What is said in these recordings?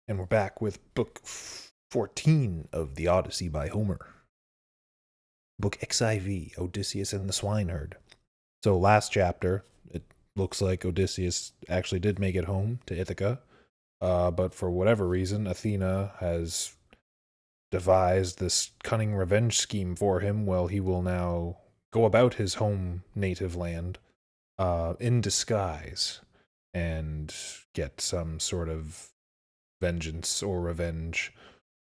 And we're back with book 14 of the Odyssey by Homer. Book XIV, Odysseus and the Swineherd. So last chapter, it looks like Odysseus actually did make it home to Ithaca, but for whatever reason, Athena has devised this cunning revenge scheme for him. Well, he will now go about his home native land in disguise and get some sort of vengeance or revenge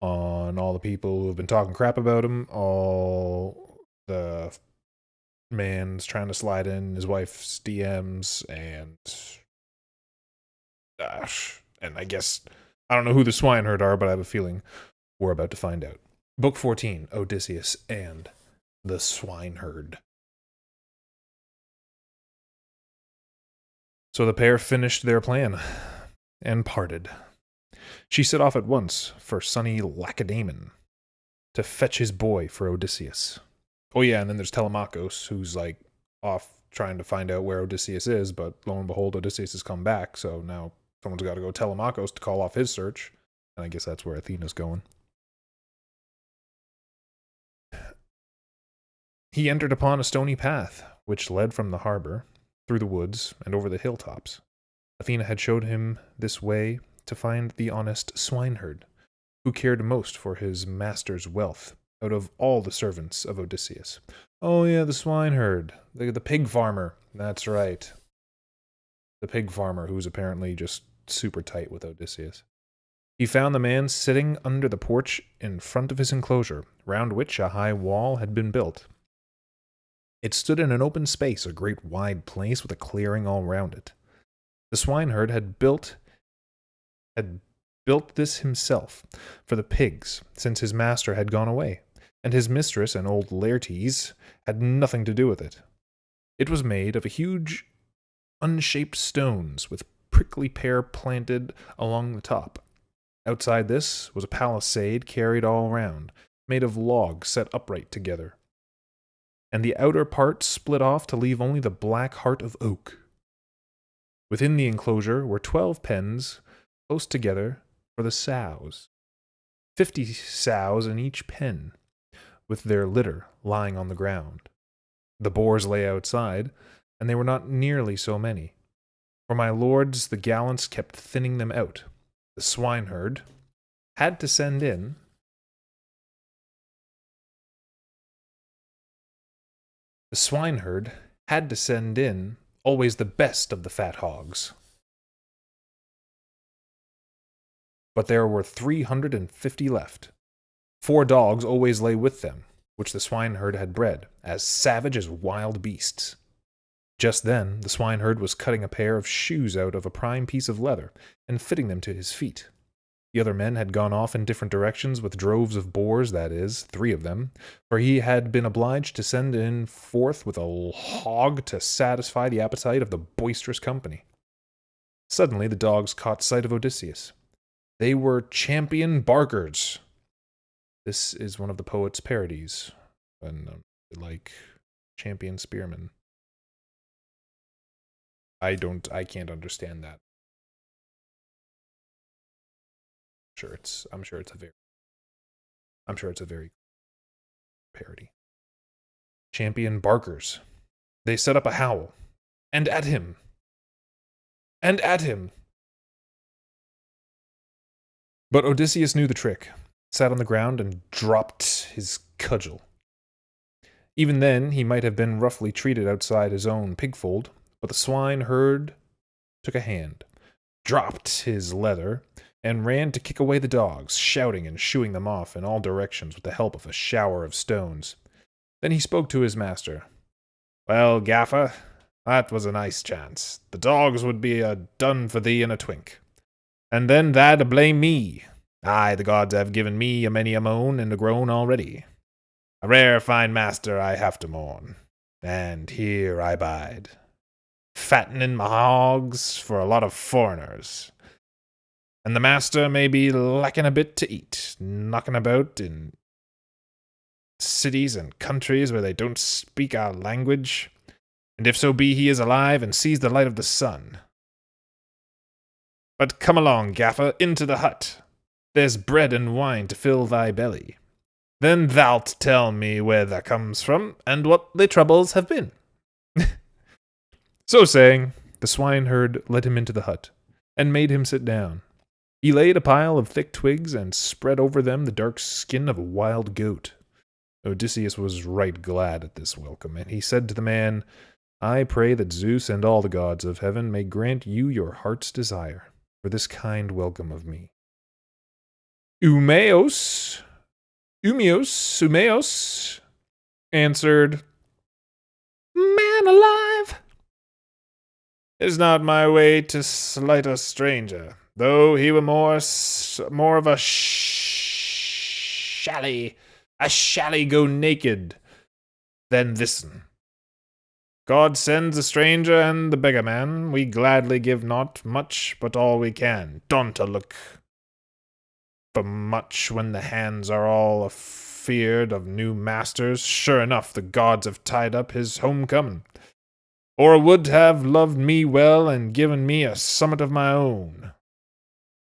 on all the people who have been talking crap about him, all the man's trying to slide in his wife's DMs, and I guess I don't know who the swineherd are, but I have a feeling we're about to find out. Book 14, Odysseus and the Swineherd. So the pair finished their plan and parted. She set off at once for sunny Lacedaemon to fetch his boy for Odysseus. Oh yeah, and then there's Telemachus, who's like off trying to find out where Odysseus is, but lo and behold, Odysseus has come back, so now someone's got to go Telemachus to call off his search, and I guess that's where Athena's going. He entered upon a stony path, which led from the harbor, through the woods, and over the hilltops. Athena had showed him this way to find the honest swineherd, who cared most for his master's wealth out of all the servants of Odysseus. Oh yeah, the swineherd, the pig farmer, that's right. The pig farmer who's apparently just super tight with Odysseus. He found the man sitting under the porch in front of his enclosure, round which a high wall had been built. It stood in an open space, a great wide place with a clearing all round it. The swineherd had built this himself for the pigs, since his master had gone away, and his mistress and old Laertes had nothing to do with it. It was made of huge, unshaped stones, with prickly pear planted along the top. Outside this was a palisade carried all round, made of logs set upright together, and the outer part split off to leave only the black heart of oak. Within the enclosure were 12 pens, close together, for the sows. 50 sows in each pen, with their litter lying on the ground. The boars lay outside, and they were not nearly so many. For my lords, the gallants kept thinning them out. The swineherd had to send in always the best of the fat hogs. But there were 350 left. 4 dogs always lay with them, which the swineherd had bred, as savage as wild beasts. Just then, the swineherd was cutting a pair of shoes out of a prime piece of leather, and fitting them to his feet. The other men had gone off in different directions with droves of boars, that is, 3 of them, for he had been obliged to send in forth with a hog to satisfy the appetite of the boisterous company. Suddenly the dogs caught sight of Odysseus. They were champion barkers. This is one of the poet's parodies, and like champion spearmen. I can't understand that. I'm sure it's a very parody. Champion barkers. They set up a howl. And at him. And at him. But Odysseus knew the trick, sat on the ground, and dropped his cudgel. Even then, he might have been roughly treated outside his own pigfold, but the swineherd took a hand, dropped his leather, and ran to kick away the dogs, shouting and shooing them off in all directions with the help of a shower of stones. Then he spoke to his master. "Well, Gaffer, that was a nice chance. The dogs would be done for thee in a twink. And then tha'd blame me. Aye, the gods have given me a many a moan and a groan already. A rare fine master I have to mourn, and here I bide, fattening my hogs for a lot of foreigners. And the master may be lacking a bit to eat, knocking about in cities and countries where they don't speak our language, and if so be he is alive and sees the light of the sun. But come along, Gaffer, into the hut. There's bread and wine to fill thy belly. Then thou'lt tell me where that comes from, and what the troubles have been. So saying, the swineherd led him into the hut, and made him sit down. He laid a pile of thick twigs, and spread over them the dark skin of a wild goat. Odysseus was right glad at this welcome, and he said to the man, I pray that Zeus and all the gods of heaven may grant you your heart's desire for this kind welcome of me. Umeos answered, Man alive! It is not my way to slight a stranger, though he were more of a shally go naked than this'n. God sends the stranger and the beggar man. We gladly give not much, but all we can. Don't look for much when the hands are all afeard of new masters. Sure enough, the gods have tied up his homecoming, or would have loved me well and given me a summit of my own.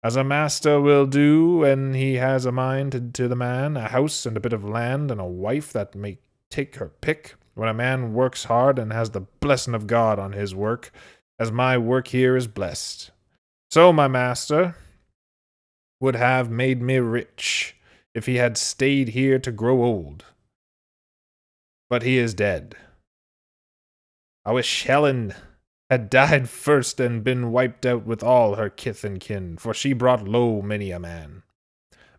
As a master will do when he has a mind to the man, a house and a bit of land and a wife that may take her pick. When a man works hard and has the blessing of God on his work, as my work here is blessed. So my master would have made me rich if he had stayed here to grow old. But he is dead. I wish Helen had died first and been wiped out with all her kith and kin, for she brought low many a man.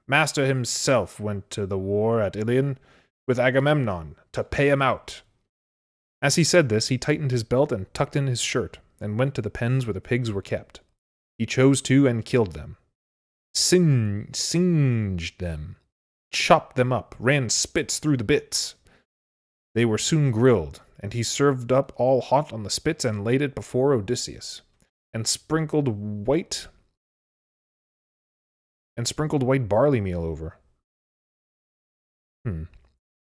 Master himself went to the war at Ilion with Agamemnon to pay him out. As he said this, he tightened his belt and tucked in his shirt, and went to the pens where the pigs were kept. He chose two and killed them, singed them, chopped them up, ran spits through the bits. They were soon grilled, and he served up all hot on the spits and laid it before Odysseus, and sprinkled white barley meal over.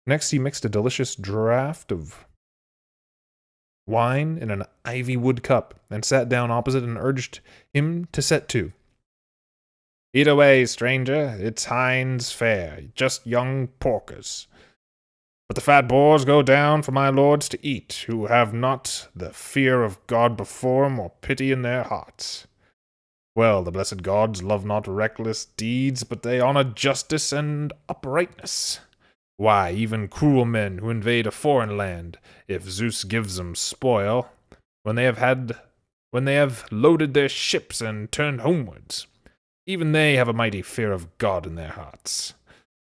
Next he mixed a delicious draught of wine in an ivy wood cup, and sat down opposite and urged him to set to. Eat away, stranger, it's hinds fair, just young porkers. But the fat boars go down for my lords to eat, who have not the fear of God before 'em or pity in their hearts. Well, the blessed gods love not reckless deeds, but they honor justice and uprightness. Why, even cruel men who invade a foreign land, if Zeus gives them spoil, when they have loaded their ships and turned homewards, even they have a mighty fear of God in their hearts.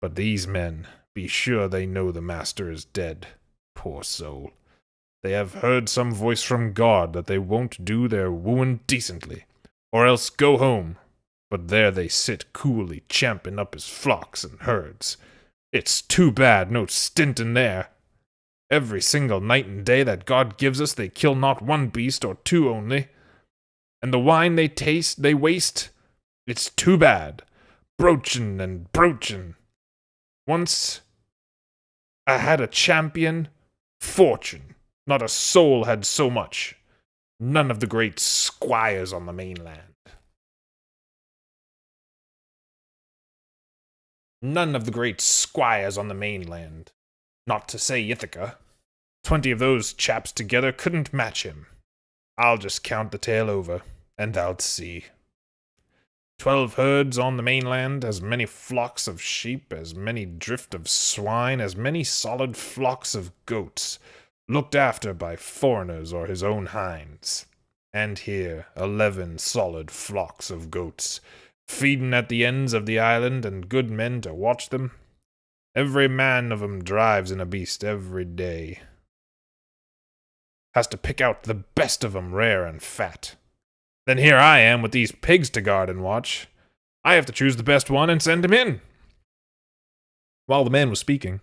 But these men, be sure they know the master is dead. Poor soul. They have heard some voice from God that they won't do their wooing decently, or else go home. But there they sit coolly champing up his flocks and herds. It's too bad no stint in there. Every single night and day that God gives us, they kill not one beast or two only. And the wine they waste. It's too bad. Broachin' and broachin'. Once I had a champion, fortune. Not a soul had so much. None of the great squires on the mainland. None of the great squires on the mainland. Not to say Ithaca. 20 of those chaps together couldn't match him. I'll just count the tale over, and thou'lt see. 12 herds on the mainland, as many flocks of sheep, as many drift of swine, as many solid flocks of goats, looked after by foreigners or his own hinds. And here, 11 solid flocks of goats, feeding at the ends of the island, and good men to watch them. Every man of 'em drives in a beast every day. Has to pick out the best of 'em, rare and fat. Then here I am with these pigs to guard and watch. I have to choose the best one and send him in. While the man was speaking,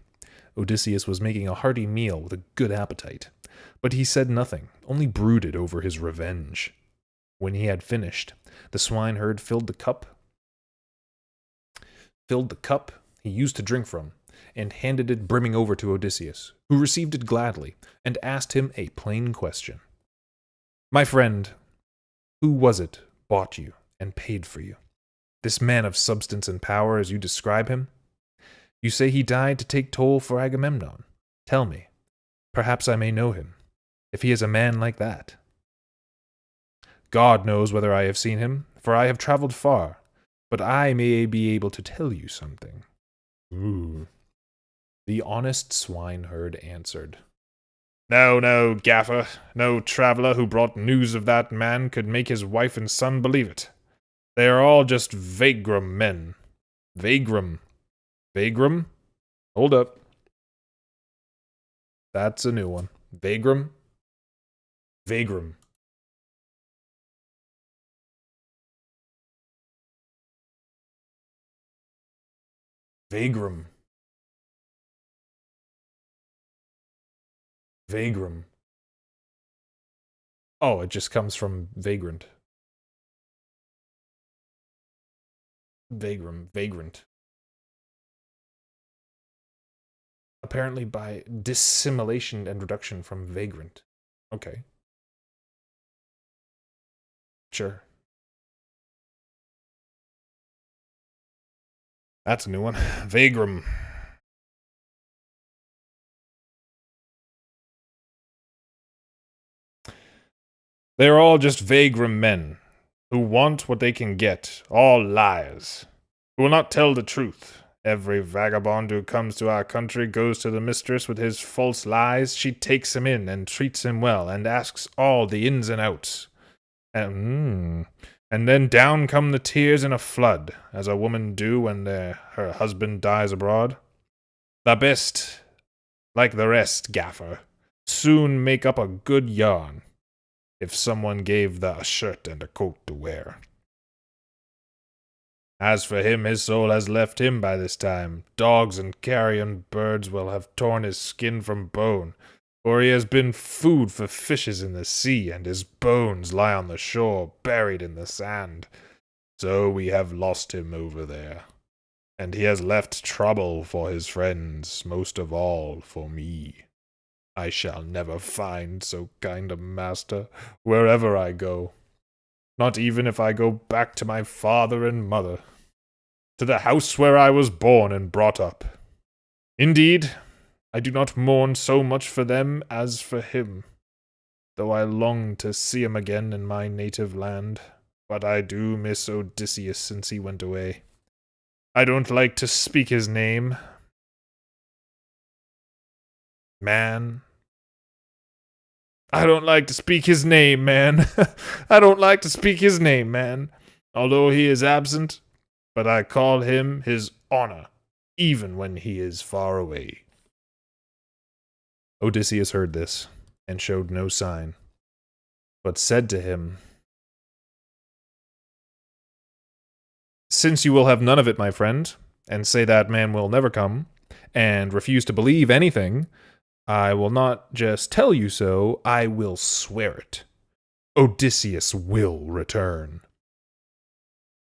Odysseus was making a hearty meal with a good appetite, but he said nothing, only brooded over his revenge. When he had finished, the swineherd filled the cup he used to drink from, and handed it brimming over to Odysseus, who received it gladly, and asked him a plain question. My friend, who was it bought you and paid for you? This man of substance and power, as you describe him? You say he died to take toll for Agamemnon. Tell me. Perhaps I may know him, if he is a man like that. God knows whether I have seen him, for I have traveled far, but I may be able to tell you something. Ooh. The honest swineherd answered. No, no, Gaffer. No traveler who brought news of that man could make his wife and son believe it. They are all just vagrom men. Vagrom. Vagrom? Hold up. That's a new one. Vagrom? Vagrom. Vagrom. Vagrom. Oh, it just comes from vagrant. Vagrom. Vagrant. Apparently by dissimilation and reduction from vagrant. Okay. Sure. That's a new one. Vagrom. They are all just vagrom men, who want what they can get, all liars, who will not tell the truth. Every vagabond who comes to our country goes to the mistress with his false lies. She takes him in and treats him well, and asks all the ins and outs. And then down come the tears in a flood, as a woman do when her husband dies abroad. The best, like the rest, Gaffer, soon make up a good yarn, if someone gave the a shirt and a coat to wear. As for him, his soul has left him by this time. Dogs and carrion birds will have torn his skin from bone, for he has been food for fishes in the sea, and his bones lie on the shore, buried in the sand. So we have lost him over there, and he has left trouble for his friends, most of all for me. I shall never find so kind a master wherever I go. Not even if I go back to my father and mother, to the house where I was born and brought up. Indeed, I do not mourn so much for them as for him, though I long to see him again in my native land. But I do miss Odysseus since he went away. I don't like to speak his name. Man. I don't like to speak his name, man. I don't like to speak his name, man. Although he is absent, but I call him his honor, even when he is far away. Odysseus heard this, and showed no sign, but said to him, Since you will have none of it, my friend, and say that man will never come, and refuse to believe anything, I will not just tell you so, I will swear it. Odysseus will return.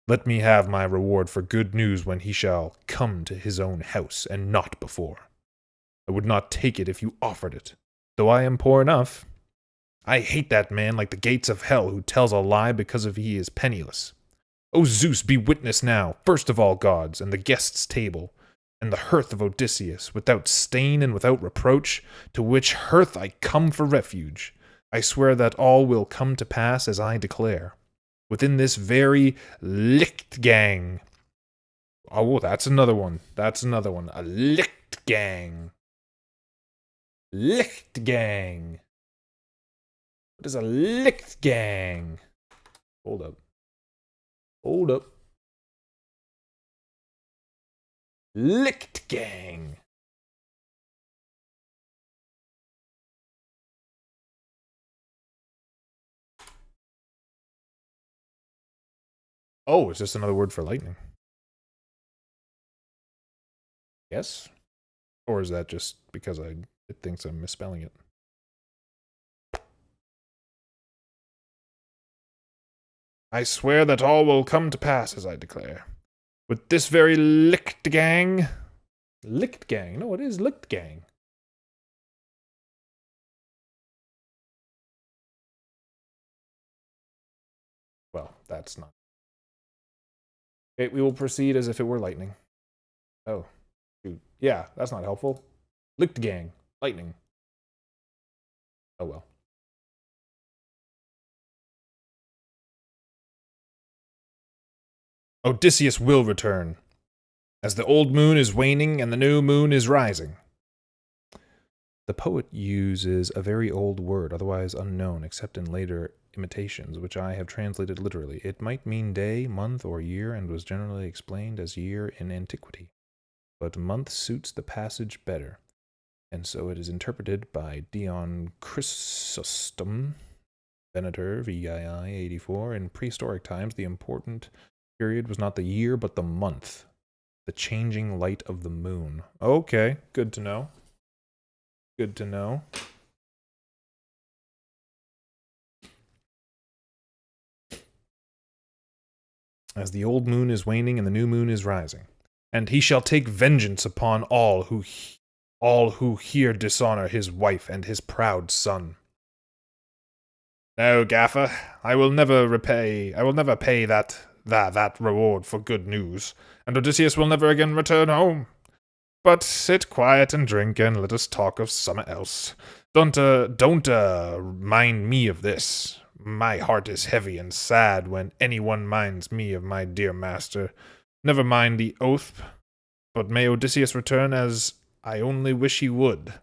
Let me have my reward for good news when he shall come to his own house, and not before. I would not take it if you offered it, though I am poor enough. I hate that man like the gates of hell who tells a lie because of he is penniless. O Zeus, be witness now, first of all gods, and the guests' table, and the hearth of Odysseus, without stain and without reproach, to which hearth I come for refuge. I swear that all will come to pass as I declare. Within this very Lichtgang. Oh, that's another one. That's another one. A Lichtgang. Lichtgang. What is a Lichtgang? Hold up. Hold up. Lichtgang. Oh, it's just another word for lightning. Yes? Or is that just because it thinks I'm misspelling it? I swear that all will come to pass as I declare. With this very Lichtgang. Lichtgang? No, it is Lichtgang. Well, that's not. Okay, we will proceed as if it were lightning. Oh, shoot. Yeah, that's not helpful. Lichtgang. Lightning. Oh well. Odysseus will return, as the old moon is waning and the new moon is rising. The poet uses a very old word, otherwise unknown, except in later imitations, which I have translated literally. It might mean day, month, or year, and was generally explained as year in antiquity. But month suits the passage better, and so it is interpreted by Dion Chrysostom, Venator, VII 84. In prehistoric times, the important period was not the year, but the month, the changing light of the moon. Okay, good to know. Good to know. As the old moon is waning and the new moon is rising. And he shall take vengeance upon all who here dishonor his wife and his proud son. No, Gaffer, I will never pay that reward for good news, and Odysseus will never again return home. But sit quiet and drink, and let us talk of summer else. Don't mind me of this. My heart is heavy and sad when anyone minds me of my dear master. Never mind the oath, but may Odysseus return as I only wish he would.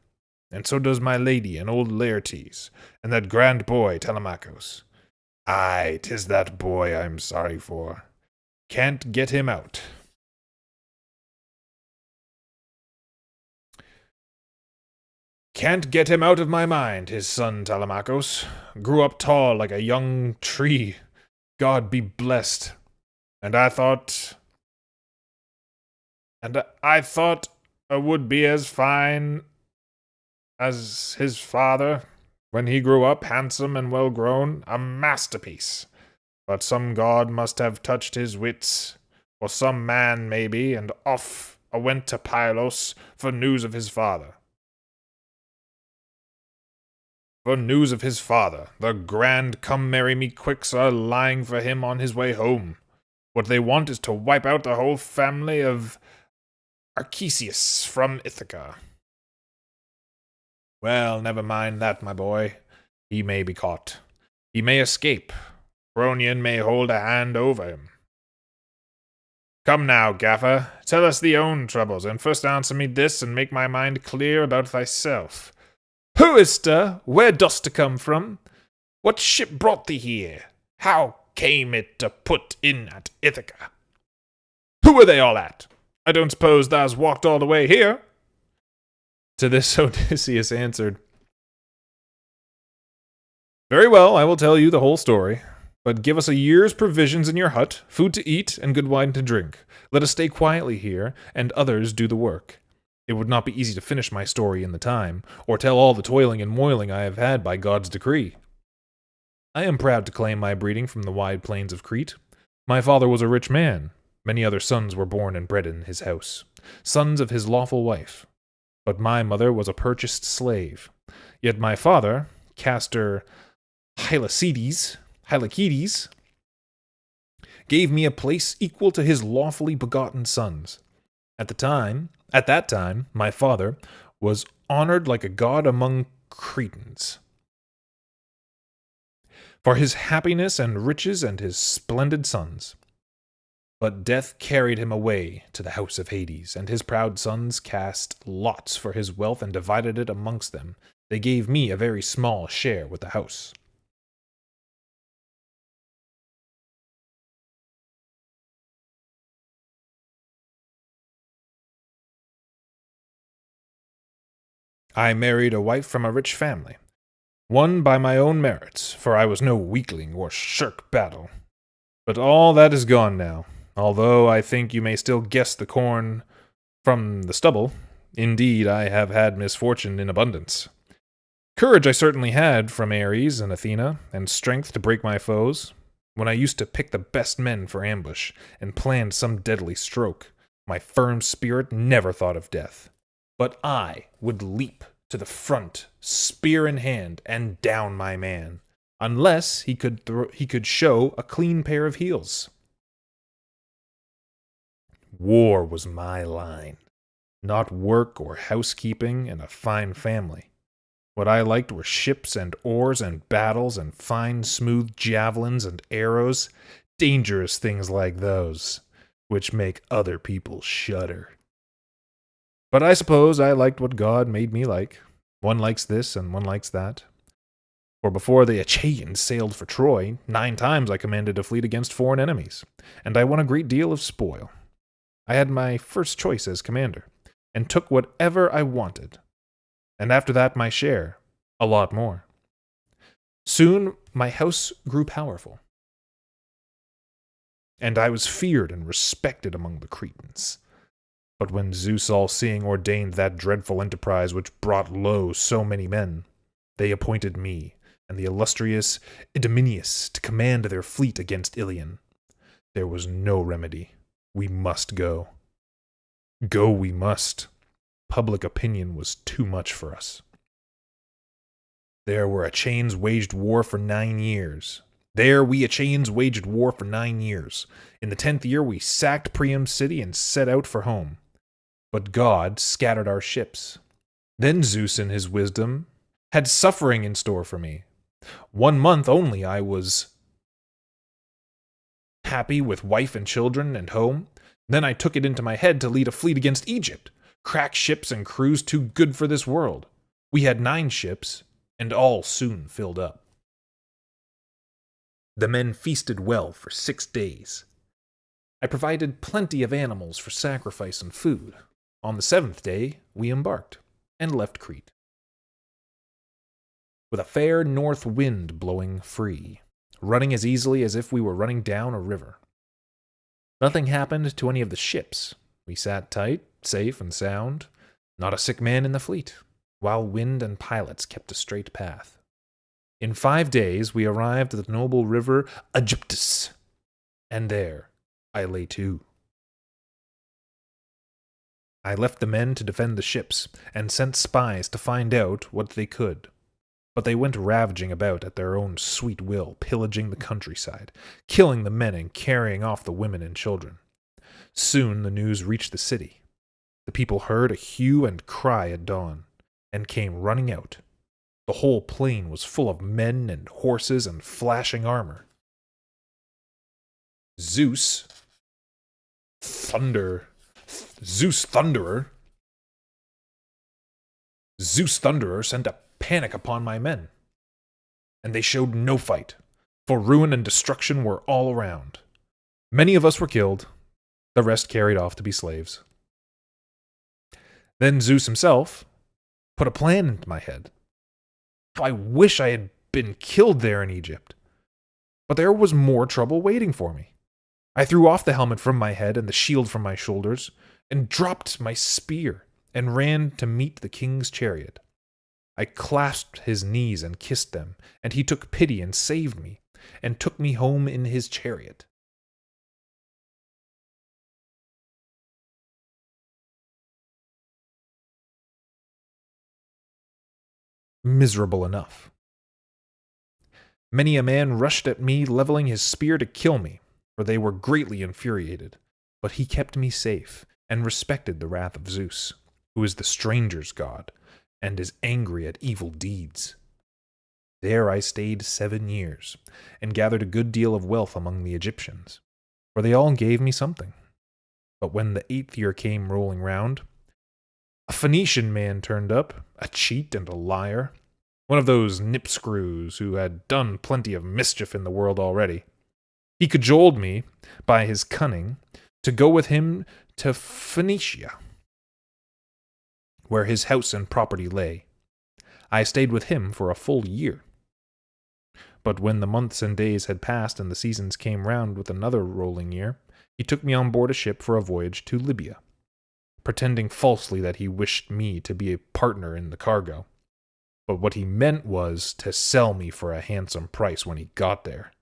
And so does my lady and old Laertes, and that grand boy Telemachus. Aye, 'tis that boy I'm sorry for. Can't get him out. Can't get him out of my mind, his son Telemachus. Grew up tall like a young tree. God be blessed. And I thought would be as fine as his father when he grew up, handsome and well grown, a masterpiece. But some god must have touched his wits, or some man maybe, and off went to Pylos for news of his father. The grand come-marry-me-quicks are lying for him on his way home. What they want is to wipe out the whole family of Odysseus from Ithaca. Well, never mind that, my boy. He may be caught. He may escape. Cronion may hold a hand over him. Come now, Gaffer, tell us thine own troubles, and first answer me this, and make my mind clear about thyself. Who is't? Where dost come from? What ship brought thee here? How came it to put in at Ithaca? Who were they all at? I don't suppose thou's walked all the way here? To this Odysseus answered, Very well, I will tell you the whole story. But give us a year's provisions in your hut, food to eat, and good wine to drink. Let us stay quietly here, and others do the work. It would not be easy to finish my story in the time, or tell all the toiling and moiling I have had by God's decree. I am proud to claim my breeding from the wide plains of Crete. My father was a rich man. Many other sons were born and bred in his house, sons of his lawful wife. But my mother was a purchased slave. Yet my father, Castor Hylacides, gave me a place equal to his lawfully begotten sons. At that time, my father was honored like a god among Cretans for his happiness and riches and his splendid sons. But death carried him away to the house of Hades, and his proud sons cast lots for his wealth and divided it amongst them. They gave me a very small share with the house. I married a wife from a rich family, won by my own merits, for I was no weakling or shirk battle. But all that is gone now, although I think you may still guess the corn from the stubble. Indeed, I have had misfortune in abundance. Courage I certainly had from Ares and Athena, and strength to break my foes, when I used to pick the best men for ambush, and planned some deadly stroke. My firm spirit never thought of death. But I would leap to the front, spear in hand, and down my man, unless he could show a clean pair of heels. War was my line. Not work or housekeeping and a fine family. What I liked were ships and oars and battles and fine smooth javelins and arrows, dangerous things like those, which make other people shudder. But I suppose I liked what God made me like. One likes this and one likes that. For before the Achaeans sailed for Troy, 9 times I commanded a fleet against foreign enemies, and I won a great deal of spoil. I had my first choice as commander, and took whatever I wanted. And after that my share, a lot more. Soon my house grew powerful, and I was feared and respected among the Cretans. But when Zeus all-seeing ordained that dreadful enterprise which brought low so many men, they appointed me and the illustrious Idomeneus to command their fleet against Ilion. There was no remedy. We must go. Go we must. Public opinion was too much for us. There we Achaeans waged war for 9 years. In the 10th year we sacked Priam's city and set out for home. But God scattered our ships. Then Zeus in his wisdom had suffering in store for me. 1 month only I was happy with wife and children and home. Then I took it into my head to lead a fleet against Egypt, crack ships and crews too good for this world. We had 9 ships, and all soon filled up. The men feasted well for 6 days. I provided plenty of animals for sacrifice and food. On the 7th day, we embarked and left Crete, with a fair north wind blowing free, running as easily as if we were running down a river. Nothing happened to any of the ships. We sat tight, safe and sound, not a sick man in the fleet, while wind and pilots kept a straight path. In 5 days we arrived at the noble river Aegyptus, and there I lay to. I left the men to defend the ships, and sent spies to find out what they could. But they went ravaging about at their own sweet will, pillaging the countryside, killing the men and carrying off the women and children. Soon the news reached the city. The people heard a hue and cry at dawn, and came running out. The whole plain was full of men and horses and flashing armor. Zeus Thunderer sent a panic upon my men, and they showed no fight, for ruin and destruction were all around. Many of us were killed, the rest carried off to be slaves. Then Zeus himself put a plan into my head. I wish I had been killed there in Egypt, but there was more trouble waiting for me. I threw off the helmet from my head and the shield from my shoulders, and dropped my spear, and ran to meet the king's chariot. I clasped his knees and kissed them, and he took pity and saved me, and took me home in his chariot. Miserable enough. Many a man rushed at me, leveling his spear to kill me, for they were greatly infuriated. But he kept me safe, and respected the wrath of Zeus, who is the stranger's god, and is angry at evil deeds. There I stayed 7 years, and gathered a good deal of wealth among the Egyptians, for they all gave me something. But when the 8th year came rolling round, a Phoenician man turned up, a cheat and a liar, one of those nip-screws who had done plenty of mischief in the world already. He cajoled me, by his cunning, to go with him to Phoenicia, where his house and property lay. I stayed with him for a full year. But when the months and days had passed and the seasons came round with another rolling year, he took me on board a ship for a voyage to Libya, pretending falsely that he wished me to be a partner in the cargo. But what he meant was to sell me for a handsome price when he got there.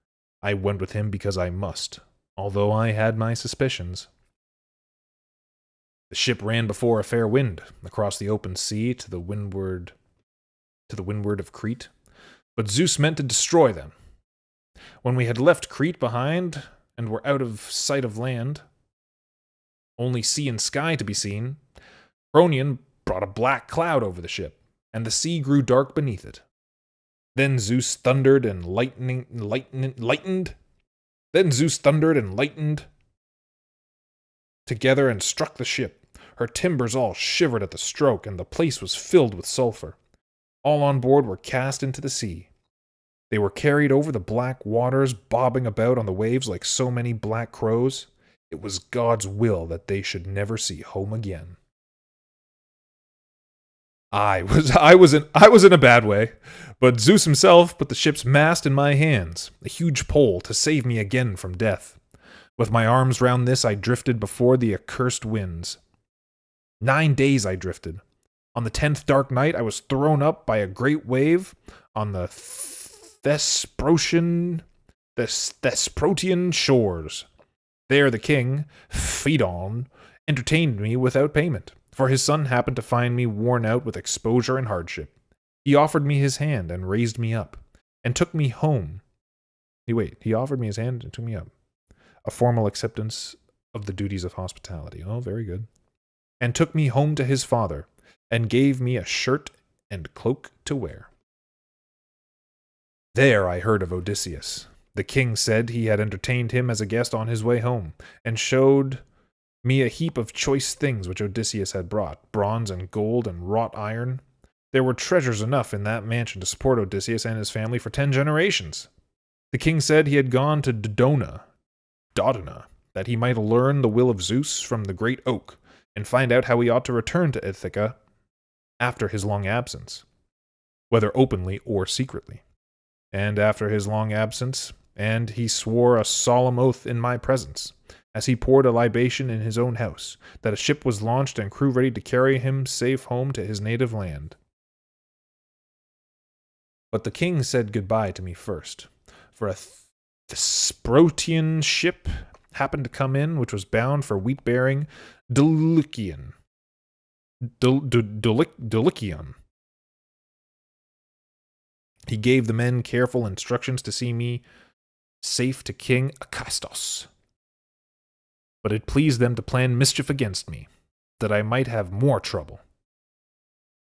I went with him because I must, although I had my suspicions. The ship ran before a fair wind, across the open sea to the windward of Crete, but Zeus meant to destroy them. When we had left Crete behind and were out of sight of land, only sea and sky to be seen, Cronion brought a black cloud over the ship, and the sea grew dark beneath it. Then Zeus thundered and lightened. Then Zeus thundered and lightened together and struck the ship. Her timbers all shivered at the stroke, and the place was filled with sulfur. All on board were cast into the sea. They were carried over the black waters, bobbing about on the waves like so many black crows. It was God's will that they should never see home again. I was in a bad way, but Zeus himself put the ship's mast in my hands, a huge pole to save me again from death. With my arms round this, I drifted before the accursed winds. 9 days I drifted. On the 10th dark night, I was thrown up by a great wave on the Thesprotian shores. There the king, Phaedon, entertained me without payment, for his son happened to find me worn out with exposure and hardship. He offered me his hand and raised me up, and took me home. He offered me his hand and took me up. A formal acceptance of the duties of hospitality. Oh, very good. And took me home to his father, and gave me a shirt and cloak to wear. There I heard of Odysseus. The king said he had entertained him as a guest on his way home, and showed me a heap of choice things which Odysseus had brought, bronze and gold and wrought iron. There were treasures enough in that mansion to support Odysseus and his family for 10 generations. The king said he had gone to Dodona, that he might learn the will of Zeus from the great oak, and find out how he ought to return to Ithaca after his long absence, whether openly or secretly. And after his long absence, and he swore a solemn oath in my presence, as he poured a libation in his own house, that a ship was launched and crew ready to carry him safe home to his native land. But the king said goodbye to me first, for a Thesprotian ship happened to come in, which was bound for wheat-bearing Dulichion. He gave the men careful instructions to see me safe to King Acastos. But it pleased them to plan mischief against me, that I might have more trouble.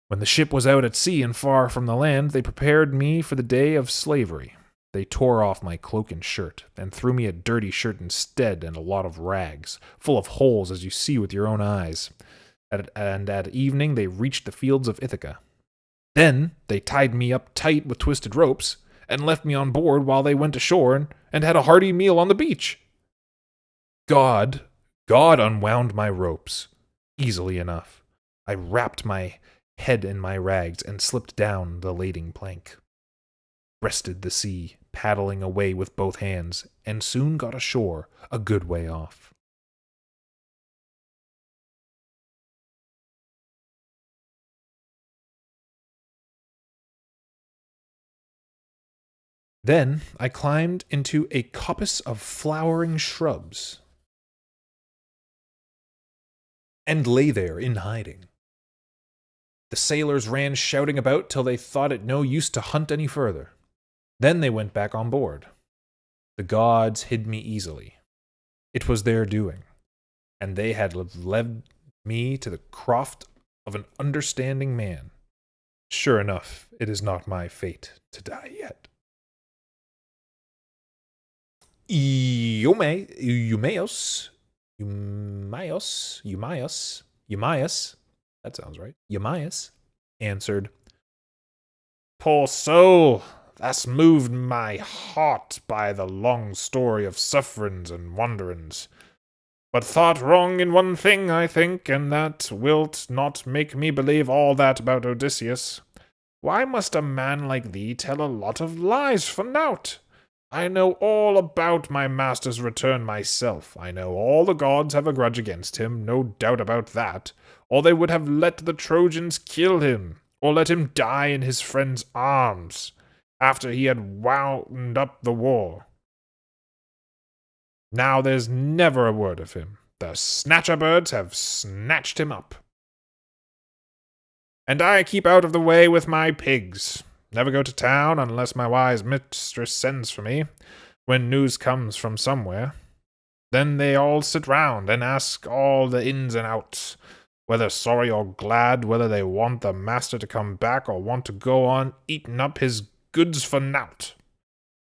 When the ship was out at sea and far from the land, they prepared me for the day of slavery. They tore off my cloak and shirt, and threw me a dirty shirt instead, and a lot of rags, full of holes as you see with your own eyes. And at evening they reached the fields of Ithaca. Then they tied me up tight with twisted ropes, and left me on board while they went ashore and had a hearty meal on the beach. God unwound my ropes, easily enough. I wrapped my head in my rags and slipped down the lading plank. Breasted the sea, paddling away with both hands, and soon got ashore a good way off. Then I climbed into a coppice of flowering shrubs, and lay there in hiding. The sailors ran shouting about till they thought it no use to hunt any further. Then they went back on board. The gods hid me easily. It was their doing, and they had led me to the croft of an understanding man. Sure enough, it is not my fate to die yet. Eumaeus, that sounds right, Eumaeus answered, "Poor soul, thus moved my heart by the long story of sufferings and wanderings. But thought wrong in one thing, I think, and that wilt not make me believe all that about Odysseus. Why must a man like thee tell a lot of lies for naught? I know all about my master's return myself. I know all the gods have a grudge against him, no doubt about that, or they would have let the Trojans kill him, or let him die in his friends' arms, after he had wound up the war. Now there's never a word of him. The snatcher birds have snatched him up. And I keep out of the way with my pigs. Never go to town unless my wise mistress sends for me, when news comes from somewhere. Then they all sit round and ask all the ins and outs, whether sorry or glad, whether they want the master to come back or want to go on eating up his goods for nowt.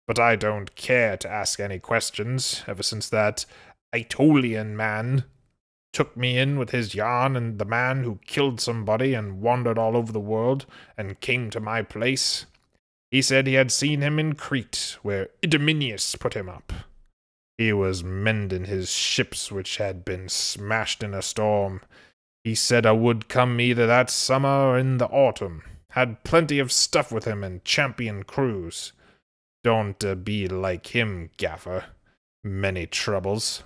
But I don't care to ask any questions, ever since that Aetolian man took me in with his yarn, and the man who killed somebody and wandered all over the world and came to my place. He said he had seen him in Crete, where Idomeneus put him up. He was mending his ships which had been smashed in a storm. He said a would come either that summer or in the autumn. Had plenty of stuff with him and champion crews. Don't be like him, gaffer. Many troubles.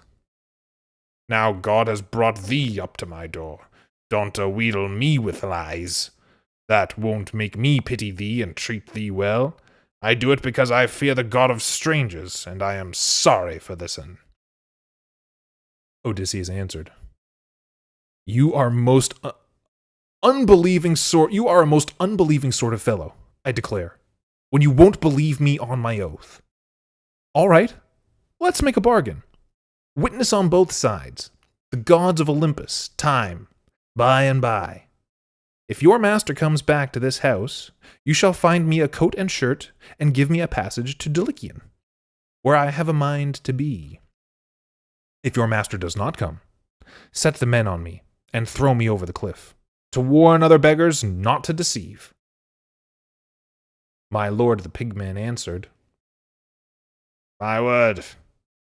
Now God has brought thee up to my door. Don't wheedle me with lies. That won't make me pity thee and treat thee well. I do it because I fear the God of strangers, and I am sorry for this'n. Odysseus answered, You are a most unbelieving sort of fellow, I declare, when you won't believe me on my oath. All right, let's make a bargain. Witness on both sides, the gods of Olympus, time, by and by. If your master comes back to this house, you shall find me a coat and shirt, and give me a passage to Dulichium, where I have a mind to be. If your master does not come, set the men on me, and throw me over the cliff, to warn other beggars not to deceive. My lord the pigman answered, My word,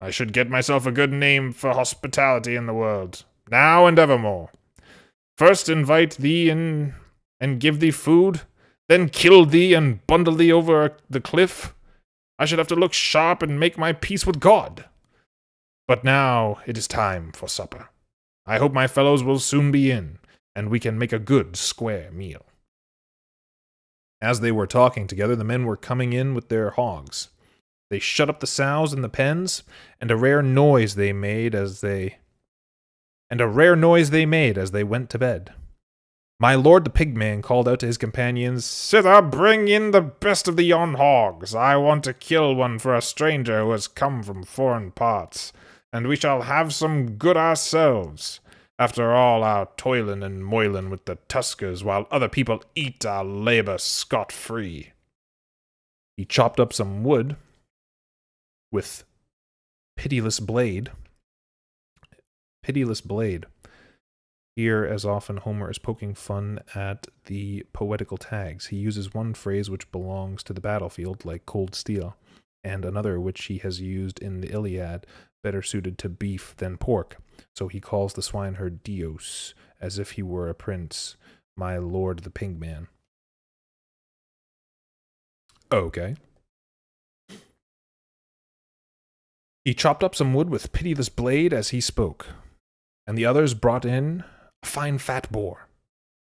I should get myself a good name for hospitality in the world, now and evermore. First invite thee in and give thee food, then kill thee and bundle thee over the cliff. I should have to look sharp and make my peace with God. But now it is time for supper. I hope my fellows will soon be in, and we can make a good square meal. As they were talking together, the men were coming in with their hogs. They shut up the sows in the pens, and a rare noise they made as they went to bed. My lord the pigman called out to his companions, Sither, bring in the best of the yon hogs. I want to kill one for a stranger who has come from foreign parts, and we shall have some good ourselves, after all our toilin' and moilin' with the tuskers, while other people eat our labor scot-free. He chopped up some wood with pitiless blade. Here, as often, Homer is poking fun at the poetical tags. He uses one phrase which belongs to the battlefield, like cold steel, and another which he has used in the Iliad, better suited to beef than pork. So he calls the swineherd Dios, as if he were a prince, my lord the pigman. Okay. He chopped up some wood with pitiless blade as he spoke, and the others brought in a fine fat boar,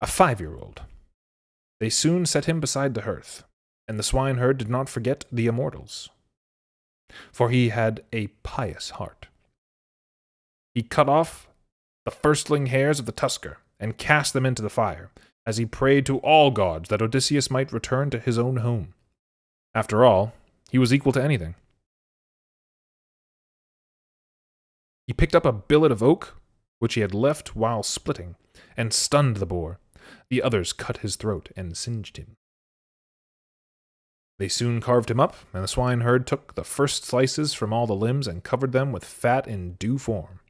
a 5-year-old. They soon set him beside the hearth, and the swineherd did not forget the immortals, for he had a pious heart. He cut off the firstling hairs of the tusker and cast them into the fire, as he prayed to all gods that Odysseus might return to his own home. After all, he was equal to anything. He picked up a billet of oak, which he had left while splitting, and stunned the boar. The others cut his throat and singed him. They soon carved him up, and the swineherd took the first slices from all the limbs and covered them with fat in due form.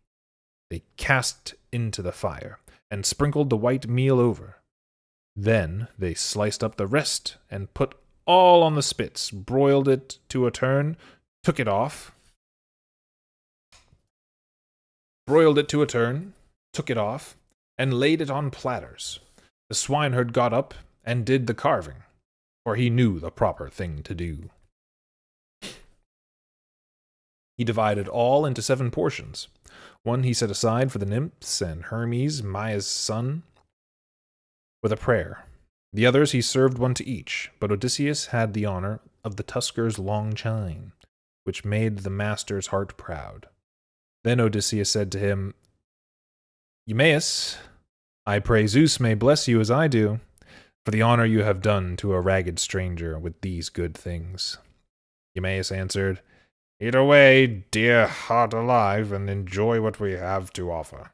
They cast into the fire, and sprinkled the white meal over. Then they sliced up the rest, and put all on the spits, broiled it to a turn, took it off, and laid it on platters. The swineherd got up and did the carving, for he knew the proper thing to do. He divided all into 7 portions. One he set aside for the nymphs and Hermes, Maia's son, with a prayer. The others he served one to each, but Odysseus had the honor of the tusker's long chine, which made the master's heart proud. Then Odysseus said to him, Eumaeus, I pray Zeus may bless you as I do, for the honor you have done to a ragged stranger with these good things. Eumaeus answered, Eat away, dear heart alive, and enjoy what we have to offer.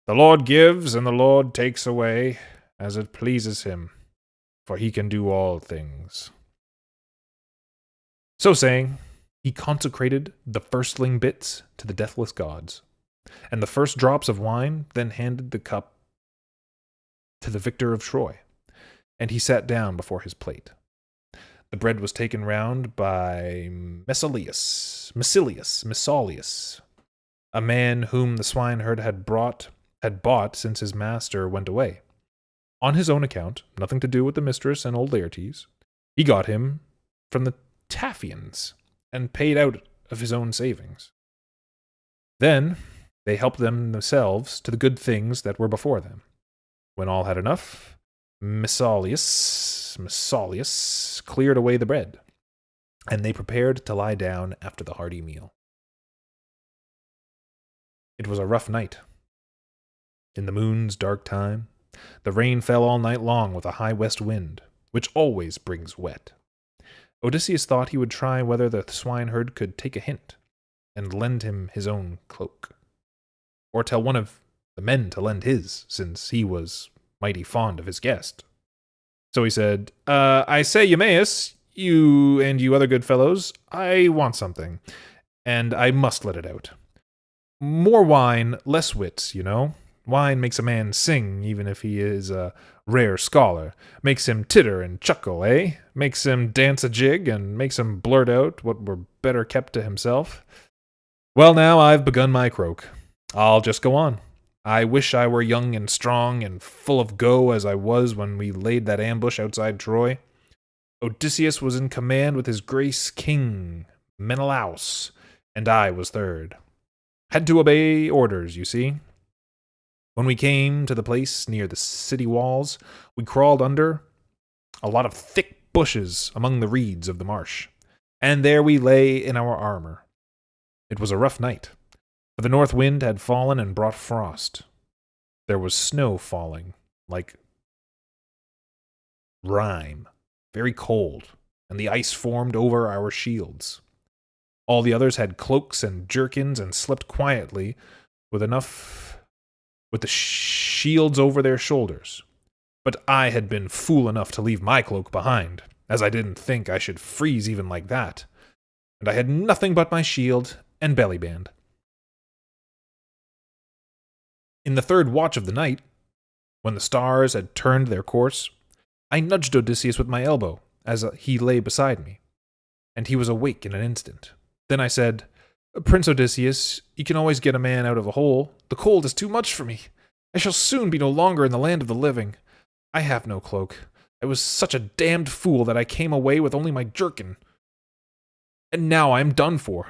The Lord gives, and the Lord takes away, as it pleases him, for he can do all things. So saying, he consecrated the firstling bits to the deathless gods, and the first drops of wine then handed the cup to the victor of Troy, and he sat down before his plate. The bread was taken round by Messalius, a man whom the swineherd had bought since his master went away. On his own account, nothing to do with the mistress and old Laertes, he got him from the Taphians, and paid out of his own savings. Then they helped themselves to the good things that were before them. When all had enough, Messalius cleared away the bread, and they prepared to lie down after the hearty meal. It was a rough night. In the moon's dark time, the rain fell all night long with a high west wind, which always brings wet. Odysseus thought he would try whether the swineherd could take a hint, and lend him his own cloak, or tell one of the men to lend his, since he was mighty fond of his guest. So he said, I say, Eumaeus, you and you other good fellows, I want something, and I must let it out. More wine, less wits, you know. Wine makes a man sing, even if he is a rare scholar. Makes him titter and chuckle, eh? Makes him dance a jig, and makes him blurt out what were better kept to himself. Well, now I've begun my croak. I'll just go on. I wish I were young and strong and full of go as I was when we laid that ambush outside Troy. Odysseus was in command with his grace King Menelaus, and I was third. Had to obey orders, you see. When we came to the place near the city walls, we crawled under a lot of thick bushes among the reeds of the marsh, and there we lay in our armor. It was a rough night, for the north wind had fallen and brought frost. There was snow falling, like rime, very cold, and the ice formed over our shields. All the others had cloaks and jerkins and slept quietly with the shields over their shoulders. But I had been fool enough to leave my cloak behind, as I didn't think I should freeze even like that, and I had nothing but my shield and belly band. In the third watch of the night, when the stars had turned their course, I nudged Odysseus with my elbow, as he lay beside me, and he was awake in an instant. Then I said, Prince Odysseus, you can always get a man out of a hole. The cold is too much for me. I shall soon be no longer in the land of the living. I have no cloak. I was such a damned fool that I came away with only my jerkin. And now I am done for.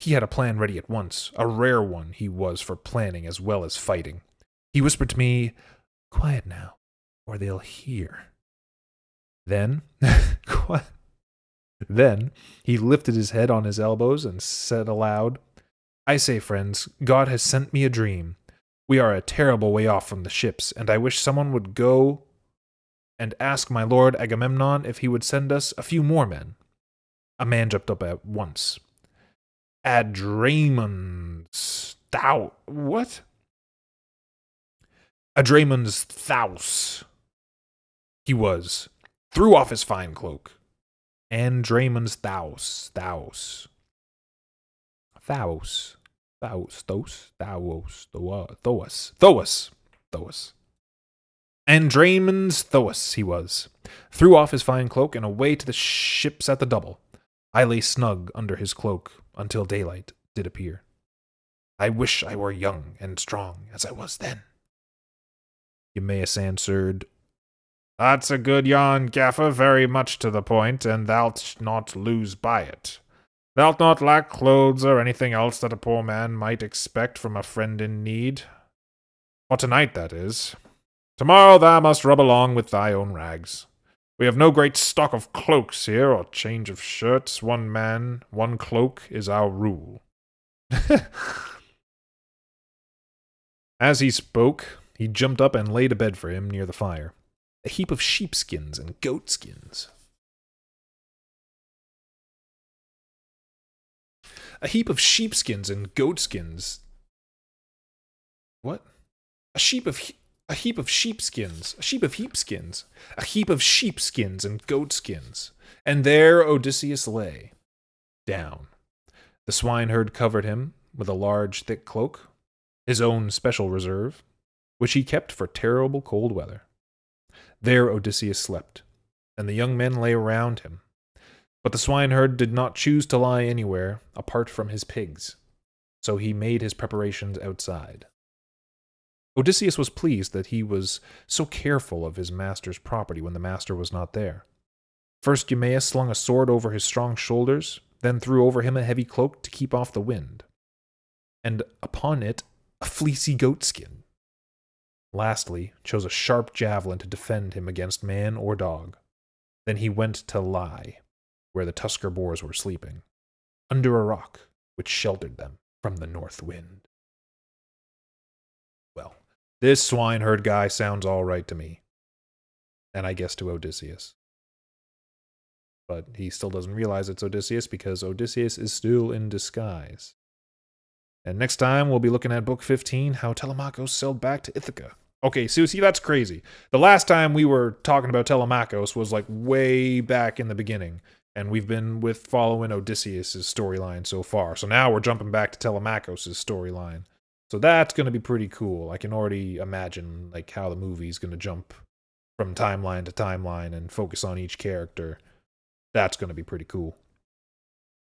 He had a plan ready at once. A rare one he was for planning as well as fighting. He whispered to me, Quiet now, or they'll hear. Then, Then he lifted his head on his elbows and said aloud, I say, friends, God has sent me a dream. We are a terrible way off from the ships, and I wish someone would go and ask my lord Agamemnon if he would send us a few more men. A man jumped up at once. Adramon's what? Adramon's Thaus. He was. Threw off his fine cloak. Andramon's Thaus. Andramon's Thoas he was. Threw off his fine cloak and away to the ships at the double. I lay snug under his cloak until daylight did appear. I wish I were young and strong as I was then. Eumaeus answered, That's a good yarn, Gaffer, very much to the point, and thou'lt not lose by it. Thou'lt not lack clothes or anything else that a poor man might expect from a friend in need. For tonight, that is. Tomorrow thou must rub along with thy own rags. We have no great stock of cloaks here, or change of shirts. 1 man, 1 cloak is our rule. As he spoke, he jumped up and laid a bed for him near the fire, a heap of sheepskins and goatskins. A heap of sheepskins and goatskins. What? A heap of sheepskins. A sheep of heapskins. A heap of sheepskins and goatskins. And there Odysseus lay, down. The swineherd covered him with a large, thick cloak, his own special reserve, which he kept for terrible cold weather. There Odysseus slept, and the young men lay around him. But the swineherd did not choose to lie anywhere apart from his pigs, so he made his preparations outside. Odysseus was pleased that he was so careful of his master's property when the master was not there. First Eumaeus slung a sword over his strong shoulders, then threw over him a heavy cloak to keep off the wind, and upon it a fleecy goatskin. Lastly, chose a sharp javelin to defend him against man or dog. Then he went to lie, where the tusker boars were sleeping, under a rock which sheltered them from the north wind. Well, this swineherd guy sounds all right to me, and I guess to Odysseus. But he still doesn't realize it's Odysseus because Odysseus is still in disguise. And next time we'll be looking at Book 15, How Telemachus Sailed Back to Ithaca. Okay, so see, that's crazy. The last time we were talking about Telemachus was like way back in the beginning, and we've been following Odysseus' storyline so far. So now we're jumping back to Telemachus' storyline. So that's going to be pretty cool. I can already imagine like how the movie's going to jump from timeline to timeline and focus on each character. That's going to be pretty cool.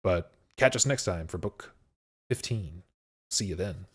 But catch us next time for Book 15. See you then.